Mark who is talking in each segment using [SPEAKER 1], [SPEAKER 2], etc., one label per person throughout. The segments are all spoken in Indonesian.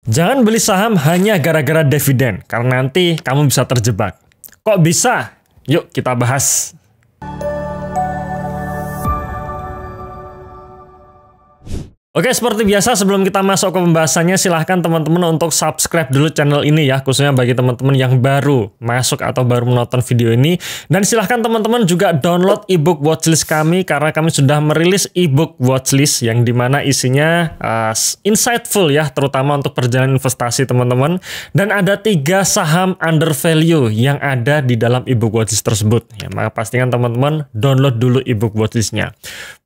[SPEAKER 1] Jangan beli saham hanya gara-gara dividen, karena nanti kamu bisa terjebak. Kok bisa? Yuk kita bahas. Oke, seperti biasa sebelum kita masuk ke pembahasannya, silahkan teman-teman untuk subscribe dulu channel ini ya, khususnya bagi teman-teman yang baru masuk atau baru menonton video ini. Dan silahkan teman-teman juga download ebook watchlist kami, karena kami sudah merilis ebook watchlist yang dimana isinya insightful ya, terutama untuk perjalanan investasi teman-teman. Dan ada 3 saham under value yang ada di dalam ebook watchlist tersebut. Ya, maka pastikan teman-teman download dulu ebook watchlistnya.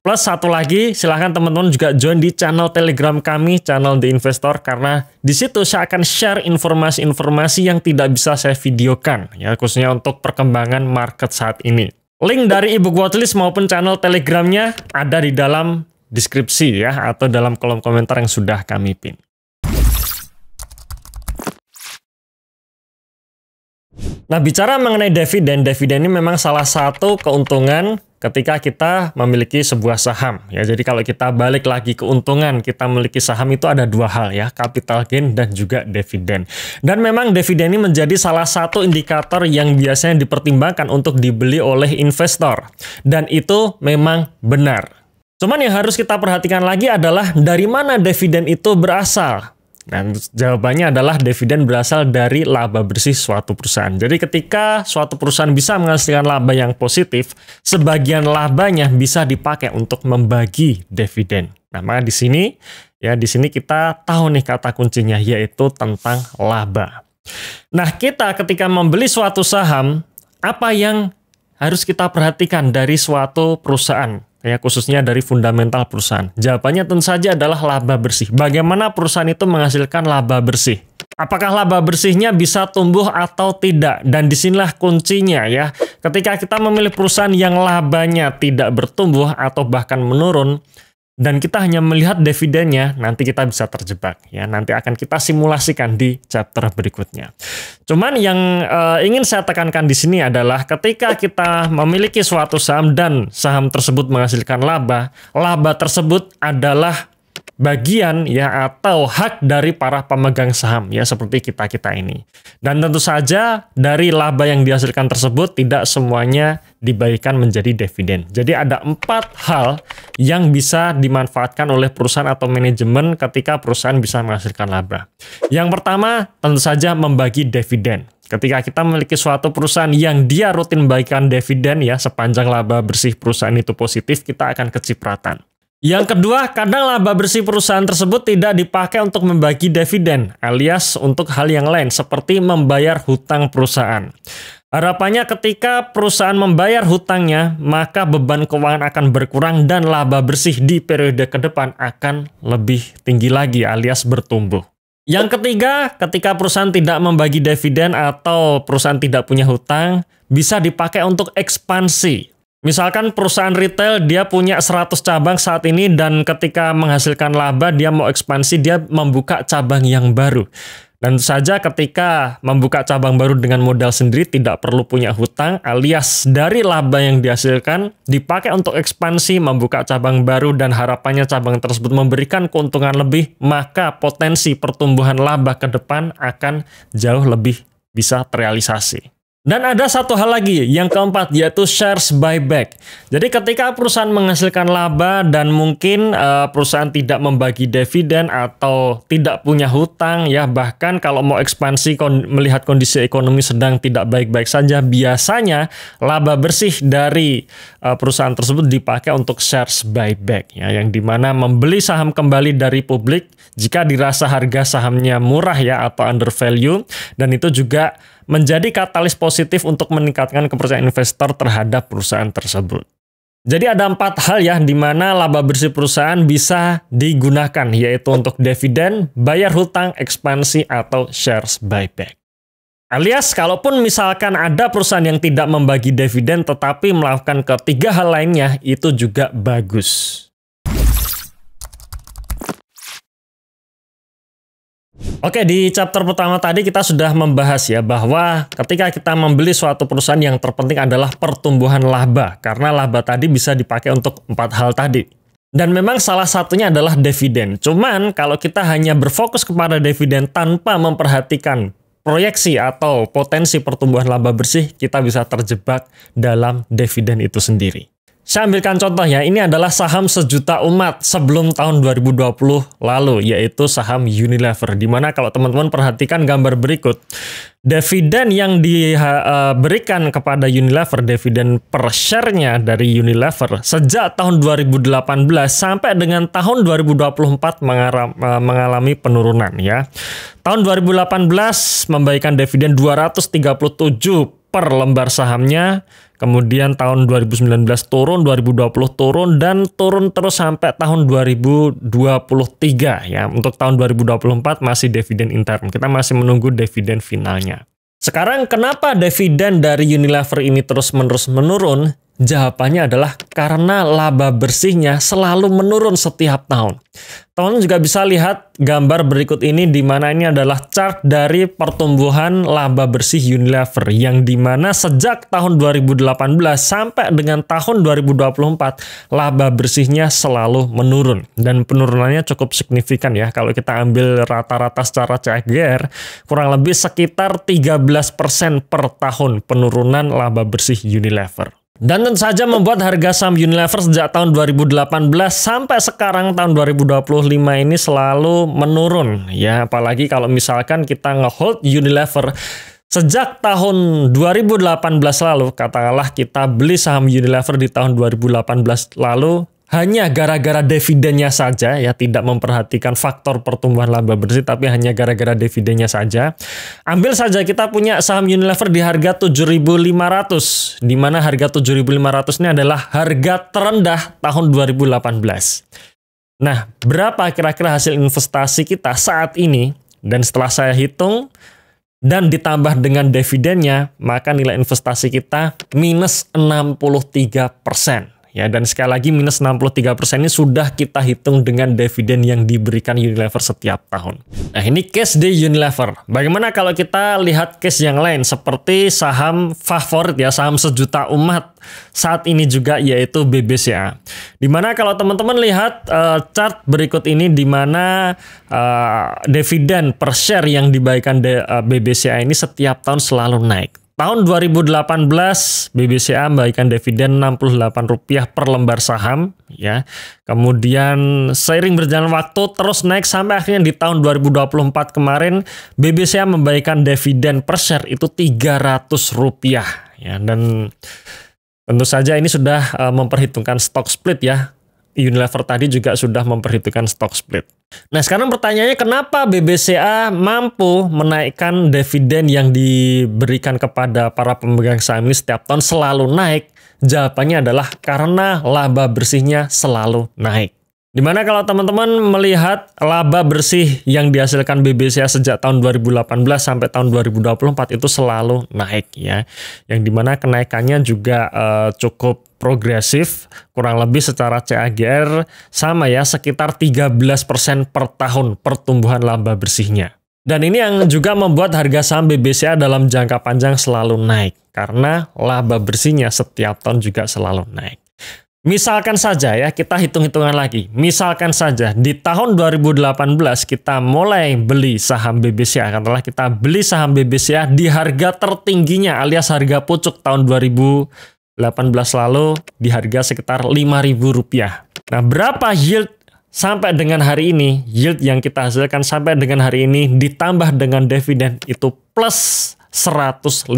[SPEAKER 1] Plus satu lagi, silahkan teman-teman juga join di channel Telegram kami, channel The Investor, karena di situ saya akan share informasi-informasi yang tidak bisa saya videokan, ya khususnya untuk perkembangan market saat ini. Link dari ebook watchlist maupun channel Telegramnya ada di dalam deskripsi ya, atau dalam kolom komentar yang sudah kami pin. Nah, bicara mengenai dividen ini memang salah satu keuntungan ketika kita memiliki sebuah saham. Ya, jadi kalau kita balik lagi keuntungan kita memiliki saham itu ada 2 hal ya, capital gain dan juga dividen. Dan memang dividen ini menjadi salah satu indikator yang biasanya dipertimbangkan untuk dibeli oleh investor. Dan itu memang benar. Cuman yang harus kita perhatikan lagi adalah dari mana dividen itu berasal. Nah, jawabannya adalah dividen berasal dari laba bersih suatu perusahaan. Jadi ketika suatu perusahaan bisa menghasilkan laba yang positif, sebagian labanya bisa dipakai untuk membagi dividen. Nah, maka di sini kita tahu nih kata kuncinya, yaitu tentang laba. Nah, kita ketika membeli suatu saham, apa yang harus kita perhatikan dari suatu perusahaan? Ya, khususnya dari fundamental perusahaan. Jawabannya tentu saja adalah laba bersih. Bagaimana perusahaan itu menghasilkan laba bersih? Apakah laba bersihnya bisa tumbuh atau tidak? Dan disinilah kuncinya ya. Ketika kita memilih perusahaan yang labanya tidak bertumbuh atau bahkan menurun, dan kita hanya melihat dividennya, nanti kita bisa terjebak. Ya, nanti akan kita simulasikan di chapter berikutnya. Cuman yang ingin saya tekankan di sini adalah ketika kita memiliki suatu saham dan saham tersebut menghasilkan laba, laba tersebut adalah bagian ya atau hak dari para pemegang saham ya, seperti kita ini. Dan tentu saja dari laba yang dihasilkan tersebut tidak semuanya dibagikan menjadi dividen. Jadi ada 4 hal yang bisa dimanfaatkan oleh perusahaan atau manajemen ketika perusahaan bisa menghasilkan laba. Yang pertama tentu saja membagi dividen. Ketika kita memiliki suatu perusahaan yang dia rutin membagikan dividen ya, sepanjang laba bersih perusahaan itu positif, kita akan kecipratan. Yang kedua, kadang laba bersih perusahaan tersebut tidak dipakai untuk membagi dividen, alias untuk hal yang lain, seperti membayar hutang perusahaan. Harapannya ketika perusahaan membayar hutangnya, maka beban keuangan akan berkurang dan laba bersih di periode ke depan akan lebih tinggi lagi, alias bertumbuh. Yang ketiga, ketika perusahaan tidak membagi dividen atau perusahaan tidak punya hutang, bisa dipakai untuk ekspansi. Misalkan perusahaan retail dia punya 100 cabang saat ini dan ketika menghasilkan laba dia mau ekspansi, dia membuka cabang yang baru. Dan tentu saja ketika membuka cabang baru dengan modal sendiri tidak perlu punya hutang, alias dari laba yang dihasilkan dipakai untuk ekspansi, membuka cabang baru dan harapannya cabang tersebut memberikan keuntungan lebih, maka potensi pertumbuhan laba ke depan akan jauh lebih bisa terrealisasi. Dan ada satu hal lagi, yang keempat, yaitu shares buyback. Jadi ketika perusahaan menghasilkan laba dan mungkin perusahaan tidak membagi dividen atau tidak punya hutang, ya bahkan kalau mau ekspansi melihat kondisi ekonomi sedang tidak baik-baik saja, biasanya laba bersih dari perusahaan tersebut dipakai untuk shares buyback, ya, yang dimana membeli saham kembali dari publik jika dirasa harga sahamnya murah ya atau under value, dan itu juga menjadi katalis positif untuk meningkatkan kepercayaan investor terhadap perusahaan tersebut. Jadi ada 4 hal ya di mana laba bersih perusahaan bisa digunakan, yaitu untuk dividen, bayar hutang, ekspansi, atau shares buyback. Alias kalaupun misalkan ada perusahaan yang tidak membagi dividen tetapi melakukan ketiga hal lainnya, itu juga bagus. Oke, di chapter pertama tadi kita sudah membahas ya bahwa ketika kita membeli suatu perusahaan yang terpenting adalah pertumbuhan laba, karena laba tadi bisa dipakai untuk 4 hal tadi. Dan memang salah satunya adalah dividen. Cuman kalau kita hanya berfokus kepada dividen tanpa memperhatikan proyeksi atau potensi pertumbuhan laba bersih, kita bisa terjebak dalam dividen itu sendiri. Saya ambilkan contoh ya, ini adalah saham sejuta umat sebelum tahun 2020 lalu, yaitu saham Unilever. Dimana kalau teman-teman perhatikan gambar berikut, dividen yang diberikan kepada Unilever, dividen per share-nya dari Unilever, sejak tahun 2018 sampai dengan tahun 2024 mengalami penurunan ya. Tahun 2018 memberikan dividen 237 per lembar sahamnya, kemudian tahun 2019 turun, 2020 turun, dan turun terus sampai tahun 2023 ya. Untuk tahun 2024 masih dividen intern, kita masih menunggu dividen finalnya. Sekarang kenapa dividen dari Unilever ini terus-menerus menurun? Jawabannya adalah karena laba bersihnya selalu menurun setiap tahun. Teman-teman juga bisa lihat gambar berikut ini, di mana ini adalah chart dari pertumbuhan laba bersih Unilever, yang dimana sejak tahun 2018 sampai dengan tahun 2024 laba bersihnya selalu menurun, dan penurunannya cukup signifikan ya. Kalau kita ambil rata-rata secara CAGR, kurang lebih sekitar 13% per tahun penurunan laba bersih Unilever. Dan tentu saja membuat harga saham Unilever sejak tahun 2018 sampai sekarang tahun 2025 ini selalu menurun ya. Apalagi kalau misalkan kita nge-hold Unilever sejak tahun 2018 lalu, katakanlah kita beli saham Unilever di tahun 2018 lalu, hanya gara-gara dividennya saja ya, tidak memperhatikan faktor pertumbuhan laba bersih, tapi hanya gara-gara dividennya saja. Ambil saja kita punya saham Unilever di harga 7.500, di mana harga 7.500 ini adalah harga terendah tahun 2018. Nah, berapa kira-kira hasil investasi kita saat ini? Dan setelah saya hitung dan ditambah dengan dividennya, maka nilai investasi kita minus 63%. Ya, dan sekali lagi minus 63% ini sudah kita hitung dengan dividen yang diberikan Unilever setiap tahun. Nah, ini case di Unilever. Bagaimana kalau kita lihat case yang lain seperti saham favorit ya, saham sejuta umat saat ini juga, yaitu BBCA. Dimana kalau teman-teman lihat chart berikut ini, dimana dividen per share yang diberikan BBCA ini setiap tahun selalu naik. Tahun 2018 BBCA memberikan dividen Rp68 per lembar saham ya. Kemudian seiring berjalan waktu terus naik sampai akhirnya di tahun 2024 kemarin BBCA memberikan dividen per share itu Rp300 ya. Dan tentu saja ini sudah memperhitungkan stock split ya. Unilever tadi juga sudah memperhitungkan stock split. Nah, sekarang pertanyaannya, kenapa BBCA mampu menaikkan dividen yang diberikan kepada para pemegang saham ini setiap tahun selalu naik? Jawabannya adalah karena laba bersihnya selalu naik. Dimana kalau teman-teman melihat laba bersih yang dihasilkan BBCA sejak tahun 2018 sampai tahun 2024 itu selalu naik ya. Yang dimana kenaikannya juga cukup progresif, kurang lebih secara CAGR sama ya, sekitar 13% per tahun pertumbuhan laba bersihnya. Dan ini yang juga membuat harga saham BBCA dalam jangka panjang selalu naik, karena laba bersihnya setiap tahun juga selalu naik. Misalkan saja ya, kita hitung-hitungan lagi. Misalkan saja di tahun 2018 kita mulai beli saham BBCA, katakanlah kita beli saham BBCA di harga tertingginya alias harga pucuk tahun 2018 lalu di harga sekitar Rp5.000. Nah, berapa yield sampai dengan hari ini? Yield yang kita hasilkan sampai dengan hari ini ditambah dengan dividen itu plus 105%.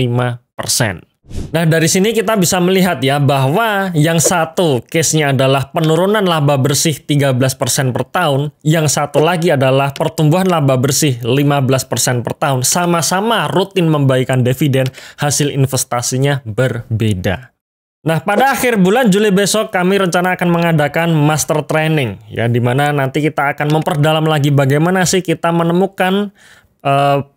[SPEAKER 1] Nah, dari sini kita bisa melihat ya bahwa yang satu case-nya adalah penurunan laba bersih 13% per tahun, yang satu lagi adalah pertumbuhan laba bersih 15% per tahun, sama-sama rutin memberikan dividen, hasil investasinya berbeda. Nah, pada akhir bulan Juli besok kami rencana akan mengadakan master training ya, di mana nanti kita akan memperdalam lagi bagaimana sih kita menemukan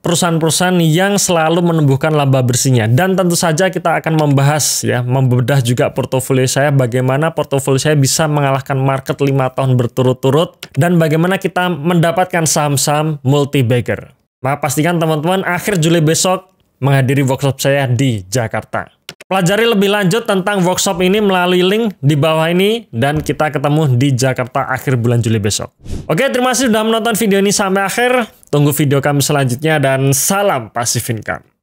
[SPEAKER 1] perusahaan-perusahaan yang selalu menumbuhkan laba bersihnya. Dan tentu saja kita akan membahas ya, membedah juga portofolio saya, bagaimana portofolio saya bisa mengalahkan market 5 tahun berturut-turut, dan bagaimana kita mendapatkan saham-saham multi-bagger. Nah, pastikan teman-teman akhir Juli besok menghadiri workshop saya di Jakarta. pelajari lebih lanjut tentang workshop ini melalui link di bawah ini dan kita ketemu di Jakarta akhir bulan Juli besok. Oke, terima kasih sudah menonton video ini sampai akhir. Tunggu video kami selanjutnya dan salam Passive Income.